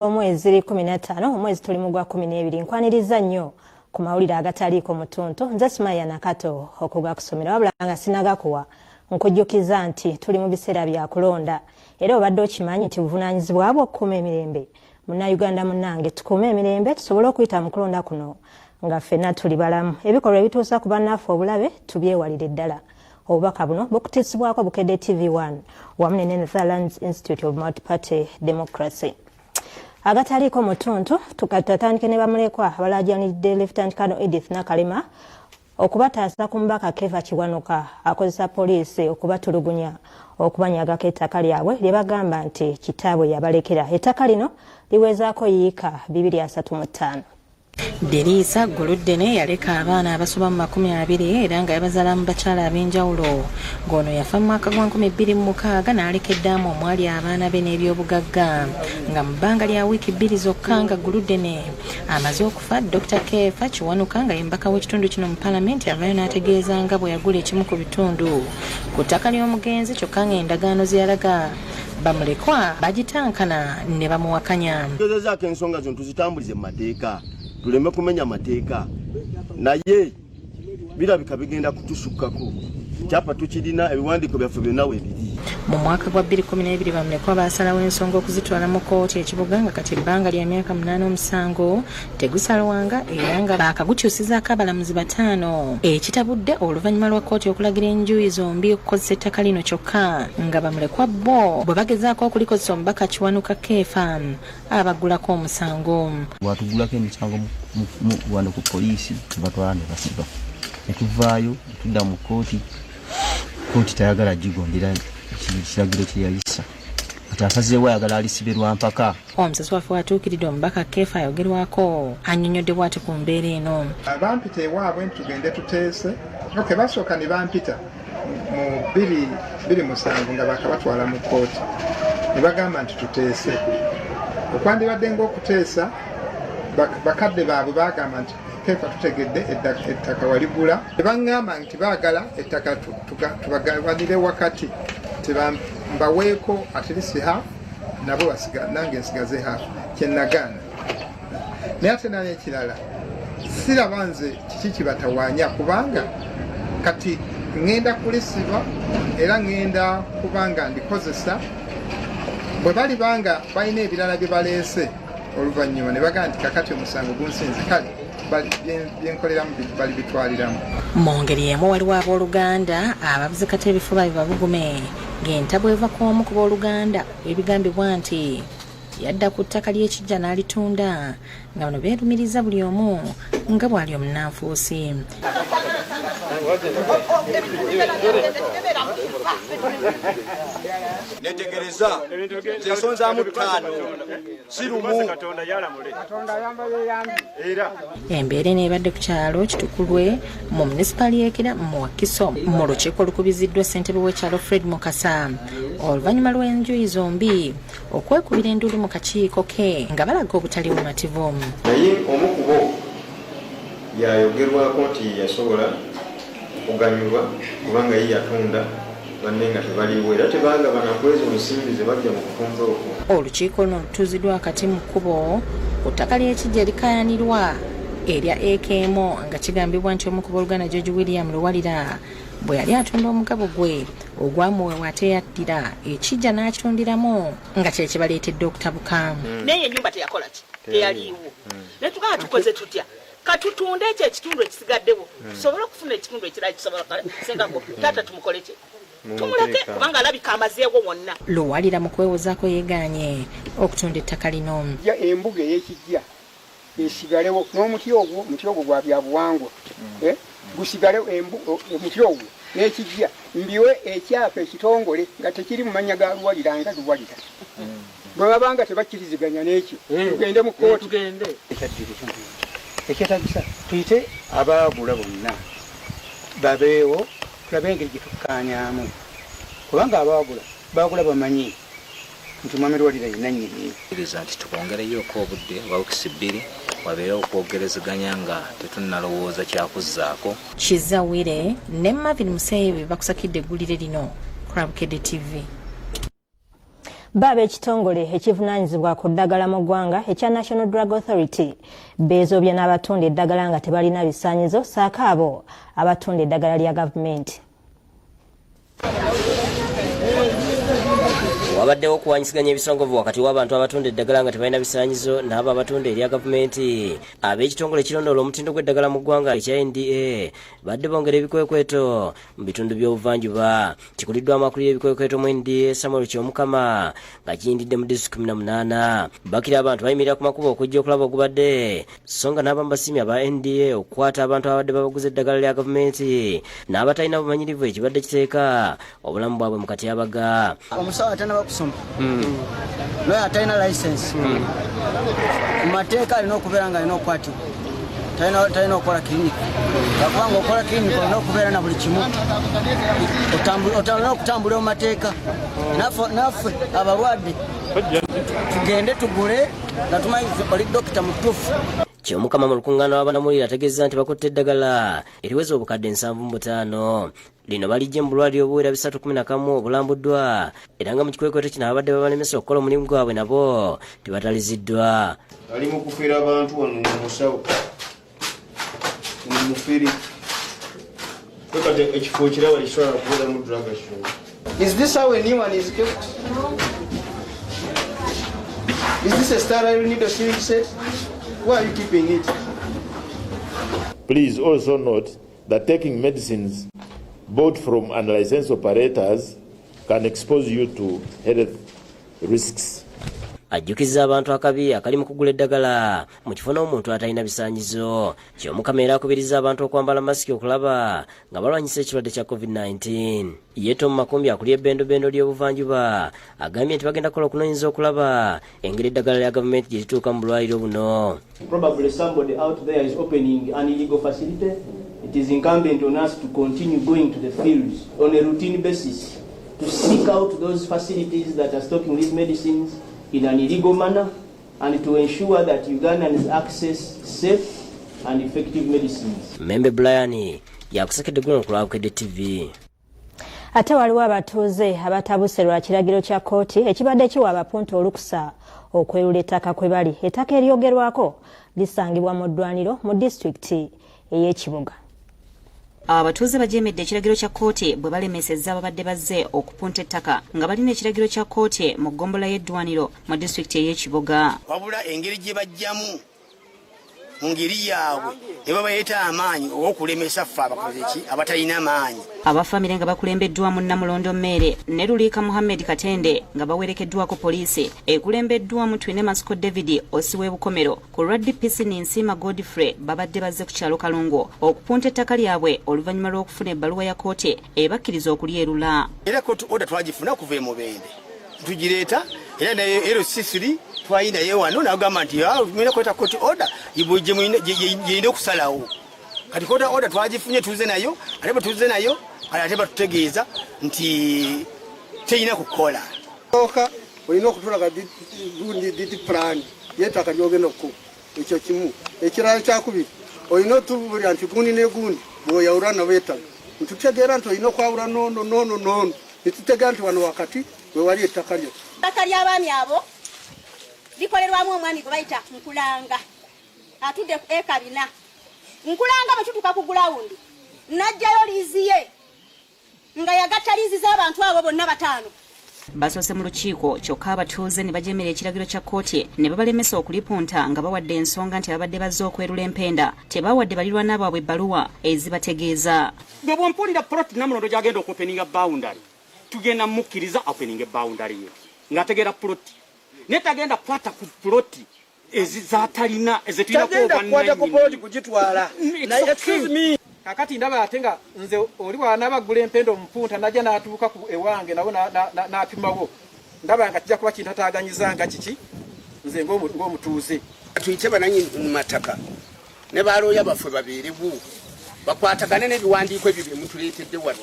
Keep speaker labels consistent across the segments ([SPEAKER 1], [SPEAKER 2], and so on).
[SPEAKER 1] Omwezi 15 omwezi tuli mu gwa 12 nkwaniriza nnyo ku mawulire agataliiko mutuntu nze Simaya Nakato okuga kusomera wabula nga sinagakuwa nkujjukiza nti tuli mu biseera bya kulonda era obadde okimanyi nti buvunaanyizibwa bwo okukuuma emirembe munnayuganda munnange tukuume emirembe tusobole okuyita mu kulonda kuno nga ffenna tuli balamu ebikolwa ebituusa ku bannaffe obulabe tubyewalire ddala obubaka buno bukutiisibwako Bukedde TV1 wamu ne Netherlands Institute of Multi-Party Democracy. Agataliko mutuntu tukatatandike ne bamulekwa abalaajanidde Lieutenant Colonel Edith Nakalema okubataasa ku mbaka Keva Kiwanuka akozesa poliisi okubatulugunya okubanyagako ettaka lyabwe lye bagamba nti kitaabwe yabalekera. Ettaka lino liwezaako yiika 235.
[SPEAKER 2] Derisa Guluddene yaleka abaana abasoba mu 20 era nga yabazaala mu bakyala ab'enjawulo. Ngono yafa mu mwaka gwa 2006 n'alekeddamu omwali abaana be n'ebyobugagga nga mu bbanga lya wiiki 2 zokka nga Guluddene amaze okufa. Dr. Kefa Kiwanuka nga yembaka w'ekitundu kino mu palamenti avaayo n'ategeeza nga bwe yagula ekimu ku bitundu ku ttaka ly'omugenzi kyokka ng'endagaano ze yalaga bamulekwa bagitankana ne bamuwakanya.
[SPEAKER 3] Tugezezaako ensonga zino tuzitambulize mu mateeka tuleme kumenya mateeka naye birabika bigenda kutusukkako kyapa tukirina ebiwandiiko byaffe byonna weebiri.
[SPEAKER 2] Mu mwaka gwa 2012 bamulekwa baasalawo ensonga okuzitwala mu kkooti ekibuga nga kati ebbanga lya myaka 8 omusango tegusalwanga era nga baakagukyusizaako abalamuzi 5 ekitabudde oluvannyuma lwa kkooti okulagira enjuyi zombi okukozesa ettaka lino kyokka nga bamulekwa bo bwe bagezaako okulikozesa omubaka Kiwanuka Kefa abagulako omusango.
[SPEAKER 4] Bwatugulako emisango wano ku poliisi batwala ne basiba netuvaayo tudda mu kkooti tayagala gigondera kiragiro kye yayisa ati asazeewo ayagala alisibe lwa mpaka.
[SPEAKER 2] Omusasi waffe watuukiridde omubaka Kefa ayogerwako annyonnyodde bw'ati ku mbeera eno.
[SPEAKER 5] Bampita ewaabwe tugende tuteese basooka ne bampita mu 2007 nga bakabatwala mu kkooti ne bagamba nti tuteese okwandibadde ng'okuteesa bakadde baabwe bagamba nti Kefa tutegedde ettaka waligula ne baŋŋamba nti baagala ettaka tubagabanire wakati mbaweeko atirisi hafu nabo nange nsigaze hafu kyenagaana naye ate n'ekirala siraba nze kiki kibatawaanya kubanga kati ŋŋenda kulisiba era ŋŋenda kubanga ndikozesa bwe bali banga balina ebirala bye baleese oluvannyuma ne bagamba nti kakati omusango gunsinze kale byenkoleramu bali bitwaliramu.
[SPEAKER 2] Mu ngeri y'emu waliwo abooluganda abavuze kati ebifuba bibabugume ng'entabo eva ku omu ku booluganda ebigambibwa nti yadda ku ttaka ly'ekijja n'alitunda nga bano beerumiriza buli omu nga bw'ali omunnanfuusi.
[SPEAKER 3] Netegereza zensonzaamu 5 sirumu.
[SPEAKER 2] Embeera n'ebadde ku kyalo Kitukulwe mu munisipali y'Ekira mu Wakiso mu lukiiko olukubiziddwa ssentebe w'ekyalo Fred Mukasa oluvannyuma lw'enjuyi zombi okwekubira enduulu mu kakiiko ke nga balaga obutali bumativu.
[SPEAKER 6] Naye omu ku bo yayogerwako nti yasobola okuganyulwa kubanga ye yatunda banne nga tebaliwo era tebanga banakweza omusimbi ze bajja mu kutunza okwo.
[SPEAKER 2] Olukiiko luno lutuuziddwa akati mu kkubo ku ttaka ly'ekijja erikaayanirwa erya AKM nga kigambibwa nti omu ku booluganda George William Luwalira bwe yali atunda omugabo gwe ogwamuweebwa ate yaddira ekijja n'akitundiramu nga kye kibaleetedde okutabuka.
[SPEAKER 7] Naye ennyumba teyakola ki teyaliiwo ne tukaba tukoze tutya katutunde ekyo ekitundu ekisigaddewo tusobole okufuna ekitundu ekirala kisobola sengako taata tumukole ki tumuleke kubanga alabika amazeewo wonna.
[SPEAKER 2] Luwalira mu kwewozaako yeegaanye okutunda ettaka lino.
[SPEAKER 8] Embuga ey'ekijja esigalewo n'omuti ogwo gwa byabuwangwa gusigalewo omuti ogwo n'ekijja mbiwe ekyapa ekitongole nga tekiri mu mannya ga Luwalira nga Luwalira bwe babanga tebakkiriziganya n'ekyo tugende mu kkooti ekyetagisa tuyite abaagula bonna babeewo tulabe engeri gye tukkaanyaamu kubanga baagula bamanyi nti mwami Luwalira yenna nnyini.
[SPEAKER 9] Iriza nti tukwongereyoko obudde bwa wiiki 2 wabeera okwogerezeganya nga tetunnalowooza kyakuzzaako.
[SPEAKER 2] Kizawire ne Marvin Museebe bakusakidde eggulire lino ku Bukedde TV.
[SPEAKER 1] Baba ekitongole ekivunaanyizibwa ku ddagala mu ggwanga ekya National Drug Authority beezoobye n'abatunda eddagala nga tebalina bisaanyizo saako abo abatunda eddagala lya gavumenti.
[SPEAKER 10] Wabaddewo okuwanyisiganya ebisongovu wakati w'abantu abatunda eddagala nga tebalina bisaanyizo n'abo abatunda erya gavumenti. Ab'ekitongole ekirondoola omutindo gw'eddagala mu ggwanga ekya NDA badde bongera ebikwekweto mu bitundu by'obuvanjuba. Kikuliddwa amakulu y'ebikwekweto mu NDA Samuel Kyomukama nga kiyindidde mu disitulikiti 18. Bakira abantu bayimirira ku makubo okujja okulaba ogubadde, so nga n'abamu basiimye aba NDA okukwata abantu abadde babaguza eddagala lya gavumenti n'abatalina bumanyirivu ekibadde kiteeka obulamu bwabwe mu katyabaga.
[SPEAKER 11] Omusawo atanaba kusoma naye atalina license ku mateeka alina okubeera nga alina okukwatibwa, talina okukola kiriniki. Kakubanga okola kiriniki olina okubeera na buli kimu, olina okutambulira mu mateeka. Naffe abalwadde tugende tugule nga tumanyi oli dokita mutuufu.
[SPEAKER 10] Kyomukama mu lukungaana lw'abanamuwulire ategeeza nti bakutte eddagala eriweza obukadde 7.5. Lino balijje mu bulwaliro obuwera 311 obulambuddwa era nga mu kikwekweto kino abadde babalemesa okukola omulimu gwabwe nabo tebataliziddwa.
[SPEAKER 6] Ali mu kufiira abantu wano mu musawo mufiri kwekate ekifo kiraba lisobola kubeera mu drug show.
[SPEAKER 11] Is this how a new one is kept? Is this a sterile needle syringe set? Why are you keeping it?
[SPEAKER 12] Please also note that taking medicines bought from unlicensed operators can expose you to health risks.
[SPEAKER 10] Ajjukiza abantu akabi akali mu kugula eddagala mu kifo n'omuntu atalina bisaanyizo. Kyomukama era akubiriza abantu okwambala masiki okulaba nga balwanyisa ekirwadde kya COVID-19. Yeto mu makumbi akuli ebbendobendo ly'obuvanjuba agambye nti bagenda kukola okunoonyeza okulaba engeri eddagala lya gavumenti gye lituuka mu bulwaliro buno.
[SPEAKER 13] Probably somebody out there is opening an illegal facility. It is incumbent on us to continue going to the fields on a routine basis to seek out those facilities that are stocking these medicines in an illegal manner and to ensure that Ugandans access safe and effective medicines.
[SPEAKER 10] Membe Brian yakusekedde guno ku Lwabukedde TV.
[SPEAKER 1] Ate waliwo abatuuze abatabuse lwa kiragiro kya kkooti ekibadde kiwa abapunta olukusa okwerula ettaka kwe bali. Ettaka eryogerwako lisangibwa mu ddwaniro mu disitulikiti ey'Ekibuga.
[SPEAKER 14] Abatuuze bajeemedde ekiragiro kya kkooti bwe balemesezza ababadde bazze okupunta ettaka nga balina ekiragiro kya kkooti mu ggombola y'eddwaniro mu disitulikiti ey'Ekibuga.
[SPEAKER 15] Wabula engeri gye bajjamu mu ngeri yaabwe ne babayeta amaanyi okulemesa ffe abakoze ki abatalina amaanyi.
[SPEAKER 14] Abafamire nga bakulembeddwamu Namulondo Mmere ne Luliika Muhammed Katende nga bawerekeddwako poliisi ekulembeddwamu Twine Masiko David osiwe Bukomero ku DPC Ninsima Godfrey babadde bazze ku kyalo Kalungo okupunta ettaka lyabwe oluvannyuma lw'okufuna ebbaluwa ya kkooti ebakkiriza okulyerula.
[SPEAKER 15] Era kkooti oda twagifuna kuva e Mubende tugireeta era naye LC3 twayina ye wano n'agamba nti mwina kweta kkooti oda yeyina okusalawo. Kati kkooti oda twagifunye tuze nayo ate bwe tuze nayo ate batutegeeza nti teyina kukola.
[SPEAKER 8] Oka olina okutulaga didi plan yettaka lyogenda okukuba ekyo kimu. Ekirala kyakubiri olina otubulira nti gundi ne gundi bw'oyawula nabo ettaka ntutegeera nti olina okwawula noono nitutegeera nti wano wakati we wali ettaka lyo.
[SPEAKER 16] Ettaka ly'abaami abo likolerwamu omwami gwe bayita Nkulanga atudde ku eka 4. Nkulanga bwe tutuuka ku gulawundi najjayo liizi ye nga yagatta liizi z'abantu abo bonna 5.
[SPEAKER 14] Basoose mu lukiiko kyokka abatuuze ne bajeemera ekiragiro kya kkooti ne babalemesa okulipunta nga bawadde ensonga nti abadde bazze okwerula empenda tebawadde balirwana baabwe ebbaluwa ezibategeeza.
[SPEAKER 17] Bwe bw'ompulira Ploti Namulondo gy'agenda okuopeninga boundary tugenda mukkiriza openinga boundary ye ng'ategeera Ploti ne tagenda kukwata ku Ploti ezizatalina ezitulina
[SPEAKER 11] kukwata ku Ploti kugitwala. Excuse me.
[SPEAKER 17] Kakati ndaba ate nga nze oli bw'anaabagula empenda omupunta najja n'atuuka ku ewange nabo n'apimawo ndaba nga kijja kuba kintataaganyiza nga kiki nze ng'omutuuze.
[SPEAKER 15] Tuyite banannyini mataka ne balooya baffe babeerewo bakwatagane n'ebiwandiiko ebyo bye mutuleetedde wano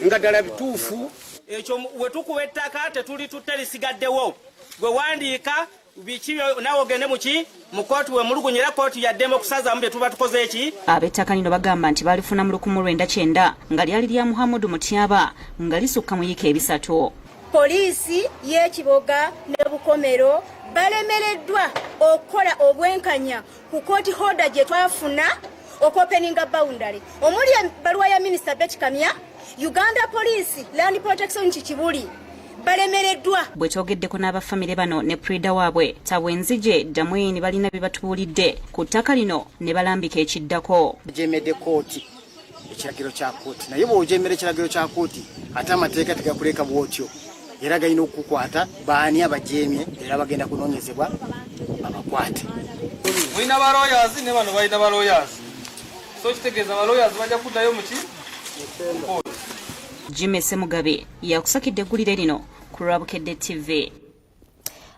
[SPEAKER 15] nga ddala bituufu.
[SPEAKER 7] Ekyo we tukuba ettaka tetuli tutte lisigaddewo gwe wandiika biki nawe ogende muki mu kkooti we mulugunyira kkooti yaddemu okusazaamu bye tuba tukoze eki.
[SPEAKER 14] Ab'ettaka lino bagamba nti balifuna mu 1999 nga lyali lya Muhammadu Mutyaba nga lisukka mu yiika 3.
[SPEAKER 16] poliisi y'ekiboga ne bukomero balemereddwa okukola obwenkanya ku kooti hoda gye twafuna okuopeninga boundary omuli ebbaluwa ya minisita Betty Kamya, Uganda Police Land Protection Kibuli balemereddwa.
[SPEAKER 14] Bwe kyogeddeko n'abafamire bano ne prida waabwe Tabwenzije Damweni balina bye batubuulidde ku ttaka lino ne balambika ekiddako.
[SPEAKER 15] Jemedde kooti ekiragiro kya kooti naye bw'ojemera ekiragiro kya kooti ate amateeka tegakuleka bw'otyo era galina okukukwata baani abajemye era bagenda kunoonyezebwa abakwate.
[SPEAKER 18] Mulina ba lawyers ne bano balina ba lawyers so kitegeeza ba lawyers bajja kuddayo mu ki
[SPEAKER 14] Jimmy Semugabe yakusakidde eggulire lino ku Lwabukedde TV.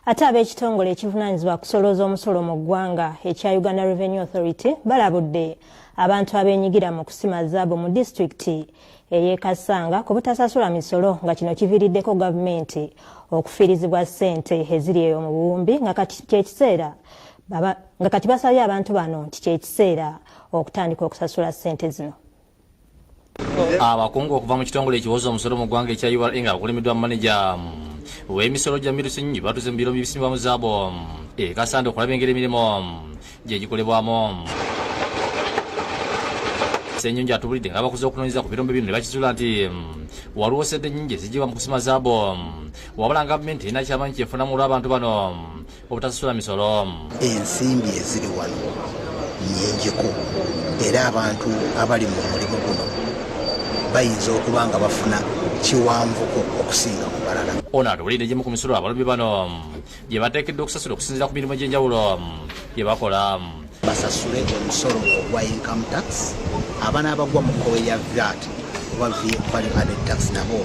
[SPEAKER 1] Ate ab'ekitongole ekivunaanyizibwa kusolooza omusolo mu ggwanga ekya Uganda Revenue Authority balabudde abantu abeenyigira mu kusima zaabu mu disitulikiti ey'e Kasanga ku butasasula misolo nga kino kiviiriddeko gavumenti okufiirizibwa ssente eziri eyo mu buwumbi nga kati basabye abantu bano nti kyekiseera okutandika okusasula ssente zino.
[SPEAKER 9] Abakungu okuva mu kitongole ekiwoza omusolo mu ggwanga ekya URA nga bakulemiddwa mu maneja w'emisolo gya Mirusinyi batuze mu biro bisimibwa mu zaabo Kasanda okulaba engeri emirimu gye gikolebwamu. Ssenyonja atubulidde nga bakuze okunoonyeza ku birombe bino ne bakizula nti waliwo ssente nnyingi ezigibwa mu kusima zaabo wabula gavumenti erina kyamanyi kyefunamu olw'abantu bano obutasasula misolo.
[SPEAKER 19] Ensimbi eziri wano nnyingiko era abantu abali mu mulimu guno bayinza okuba nga bafuna kiwanvuko okusinga ku balala.
[SPEAKER 9] Ono atubulidde gyemu ku misolo abalombi bano gye bateekeddwa okusasula okusinziira ku mirimu egy'enjawulo gye bakola.
[SPEAKER 19] Basasule omusolo ogwa income tax abanaabagwa mu kkowe ya VAT oba value added tax nabo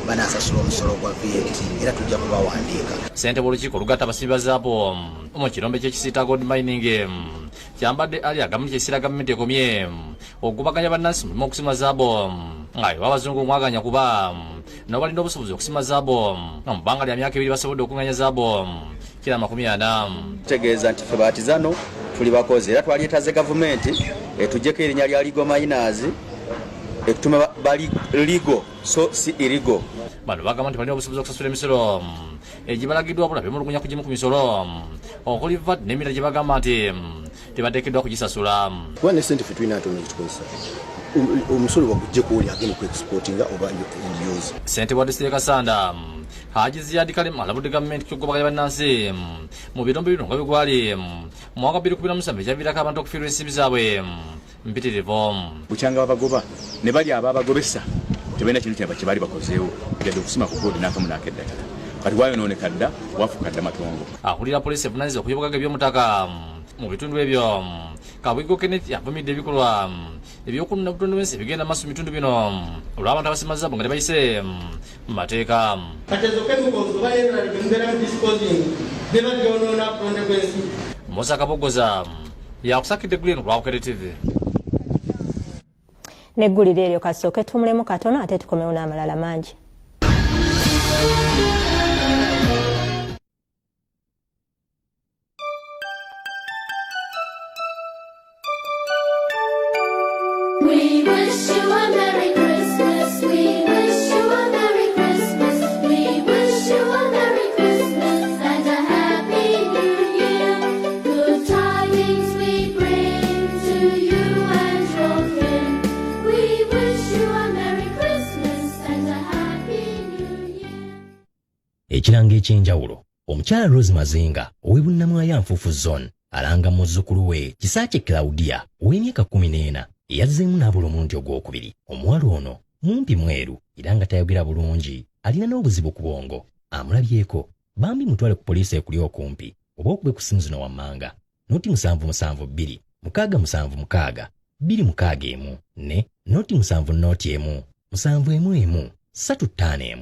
[SPEAKER 19] banasasula omusolo gwa VAT era tujja kubawandiika.
[SPEAKER 9] Ssente b'olukiiko olugatta abasimbi ba zaabu mu kirombe ky'ekisiita gold mining kyambadde ali agamu kyesiira gavumenti ekomye okubaganya bannansi mulimu okusima zaabu nga abazungu mwaganya kuba n'obalina obusobozi okusima zaabu mu bbanga lya myaka 2 basobodde okunganya zaabu kila 40.
[SPEAKER 20] Kitegeeza nti ffe baatizano tuli bakozi era twalietaze gavumenti etujjeko erinnya lya legal miners ekitume bali legal so si illegal.
[SPEAKER 9] Bano bagamba nti balina obusobozi okusasula emisolo egibalagiddwa bulabe mulugunya kugimu ku misolo okuli VAT n'emirala gye bagamba nti tebateekeddwa kugisasula.
[SPEAKER 21] Kuba ne ssente ffe tulina ntono ekitukozesa omusolo baguggyeko oli agenda ku exportinga oba enjozi.
[SPEAKER 9] Ssente bwa disitulikiti Kasanda Haji Ziyadi Kalema alabudde gavumenti ky'okugobaganya bannansi mu birombe bino nga bigwali mu mwaka 2017 ekyaviirako abantu okufiirwa ensimbi zaabwe mpitirivu.
[SPEAKER 22] Bukyanga babagoba ne bali ababagobesa tebalina kintu kyabwe kye baali bakozeewo yadde okusima ku boodi n'akamu n'akeddagala kati waayonooneka dda waafuka dda matongo.
[SPEAKER 9] Akulira poliisi evunaanyizibwa ku by'obugagga eby'omutaka mu bitundu ebyo Kabwigo Kenneth avumidde ebikolwa ebyokunona obutonde bw'ensi ebigenda maaso mu bitundu bino olw'abantu abasima zaabu nga tebayise mu mateeka. Musa Kabogoza yakusakidde eggulire ku Lwabukedde TV.
[SPEAKER 1] N'eggulire eryo kasooke tumulemu katono ate tukomewo n'amalala mangi.
[SPEAKER 23] We wish you a Merry Christmas. We wish you a Merry Christmas. We wish you a Merry Christmas and a Happy New Year. Good tidings we bring to you and your kin. We wish you a Merry Christmas and a Happy New Year.
[SPEAKER 24] Ekiranga ekyenjawulo omukyala Rose Mazinga ow'ebunnamwaya Nfuufu Zone alanga muzzukulu we Kisaakye Claudia ow'emyaka 14 yazzeemu n'abula omulundi ogwokubiri. Omuwala ono mumpi mweru era nga tayogera bulungi alina n'obuzibu ku bwongo. Amulabyeko bambi mutwale ku poliisi ekuli okumpi oba okube ku simu zino wammanga noti 772 676 261 ne noti 7 noti 1 711 351.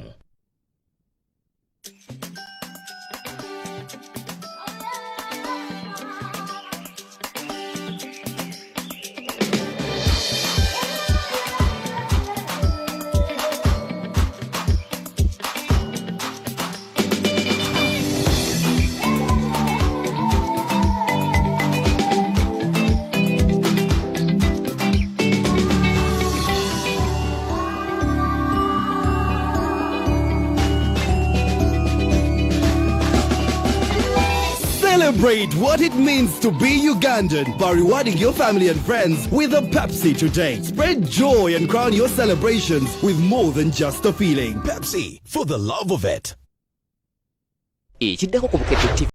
[SPEAKER 2] Celebrate what it means to be Ugandan by rewarding your family and friends with a Pepsi today. Spread joy and crown your celebrations with more than just a feeling. Pepsi, for the love of it.